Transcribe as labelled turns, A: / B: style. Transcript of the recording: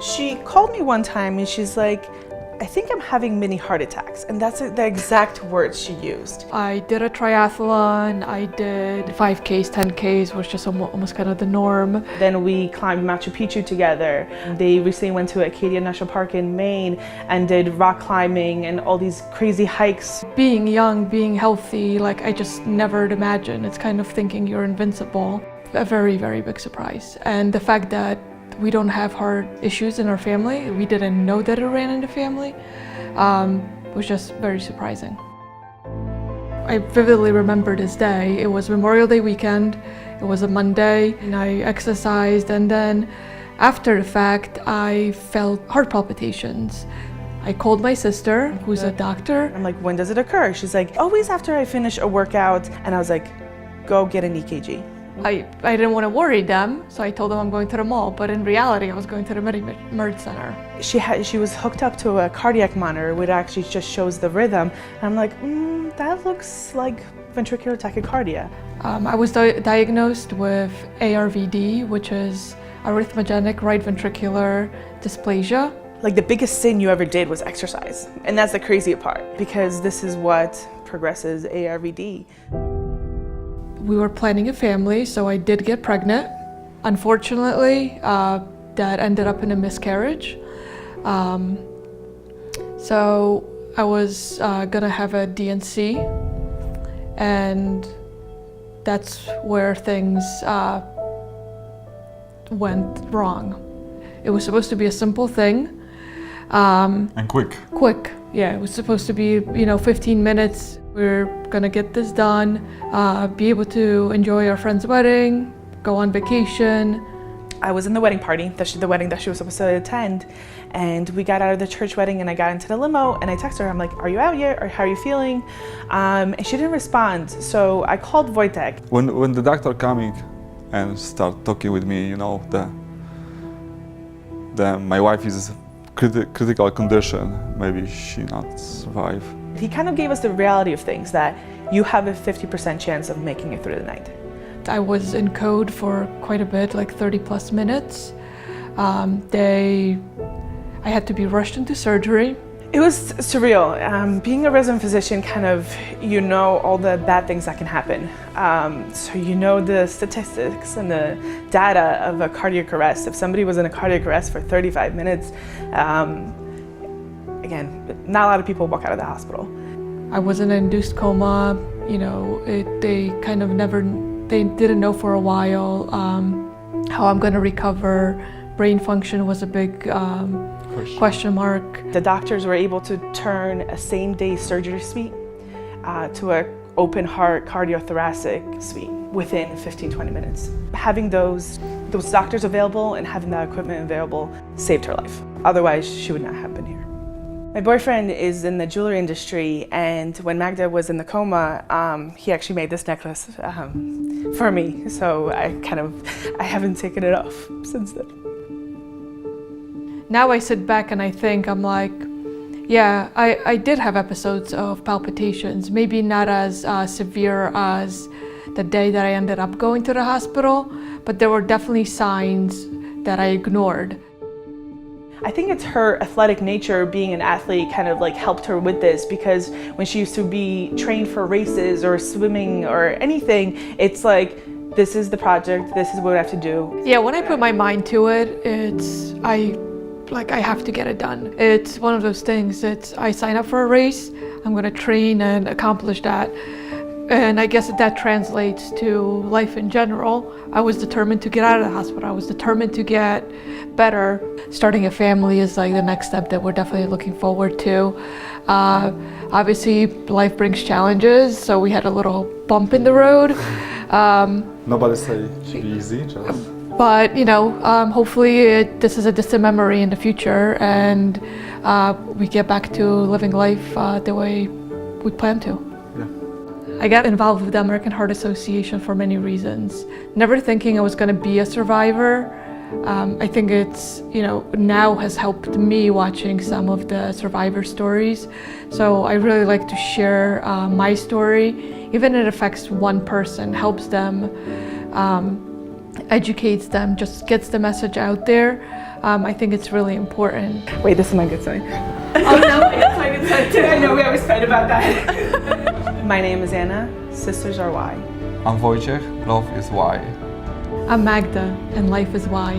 A: She called me one time and she's like, I think I'm having mini heart attacks. And that's the exact words she used.
B: I did a triathlon, I did 5Ks, 10Ks, was just almost kind of the norm.
A: Then we climbed Machu Picchu together. They recently went to Acadia National Park in Maine and did rock climbing and all these crazy hikes.
B: Being young, being healthy, like I just never imagined. It's kind of thinking you're invincible. A very, very big surprise. And the fact that we don't have heart issues in our family, we didn't know that it ran in the family, was just very surprising. I vividly remember this day. It was Memorial Day weekend, it was a Monday, and I exercised, and then after the fact, I felt heart palpitations. I called my sister, who's a doctor.
A: I'm like, when does it occur? She's like, always after I finish a workout. And I was like, go get an EKG.
B: I didn't want to worry them, so I told them I'm going to the mall, but in reality I was going to the Med Center. She
A: was hooked up to a cardiac monitor, which actually just shows the rhythm. And I'm like, that looks like ventricular tachycardia.
B: I was diagnosed with ARVD, which is arrhythmogenic right ventricular dysplasia.
A: Like the biggest sin you ever did was exercise. And that's the crazy part, because this is what progresses ARVD.
B: We were planning a family, so I did get pregnant. Unfortunately, that ended up in a miscarriage. So I was gonna have a DNC, and that's where things went wrong. It was supposed to be a simple thing.
C: And quick.
B: Quick, yeah. It was supposed to be, 15 minutes. We're gonna get this done, be able to enjoy our friend's wedding, go on vacation.
A: I was in the wedding party, the wedding that she was supposed to attend, and we got out of the church wedding and I got into the limo and I texted her, I'm like, are you out yet? Or how are you feeling? And she didn't respond, so I called Wojtek.
C: When the doctor coming and start talking with me, my wife is critical condition, maybe she not survive.
A: He kind of gave us the reality of things, that you have a 50% chance of making it through the night.
B: I was in code for quite a bit, like 30 plus minutes. I had to be rushed into surgery.
A: It was surreal. Being a resident physician, kind of, all the bad things that can happen. So the statistics and the data of a cardiac arrest. If somebody was in a cardiac arrest for 35 minutes, again, not a lot of people walk out of the hospital.
B: I was in an induced coma. They didn't know for a while how I'm going to recover. Brain function was a big question mark.
A: The doctors were able to turn a same-day surgery suite to an open heart cardiothoracic suite within 15-20 minutes. Having those doctors available and having that equipment available saved her life. Otherwise, she would not have been here. My boyfriend is in the jewelry industry, and when Magda was in the coma, he actually made this necklace for me. So I haven't taken it off since then.
B: Now I sit back and I think, I'm like, yeah, I did have episodes of palpitations, maybe not as severe as the day that I ended up going to the hospital, but there were definitely signs that I ignored.
A: I think it's her athletic nature, being an athlete, kind of helped her with this, because when she used to be trained for races or swimming or anything, it's like, this is the project, this is what I have to do.
B: Yeah, when I put my mind to it, I have to get it done. It's one of those things, I sign up for a race, I'm gonna train and accomplish that. And I guess that translates to life in general. I was determined to get out of the hospital. I was determined to get better. Starting a family is the next step that we're definitely looking forward to. Obviously, life brings challenges, so we had a little bump in the road.
C: Nobody say it should be easy, just...
B: But, hopefully this is a distant memory in the future, and we get back to living life the way we plan to. I got involved with the American Heart Association for many reasons. Never thinking I was going to be a survivor. I think it's, now has helped me watching some of the survivor stories. So I really like to share my story, even if it affects one person, helps them, educates them, just gets the message out there. I think it's really important.
A: Wait, this is my good side. Oh no, that's my good side too. I know we always fight about that. My name is Anna. Sisters are why.
C: I'm Wojciech. Love is why.
B: I'm Magda, and life is why.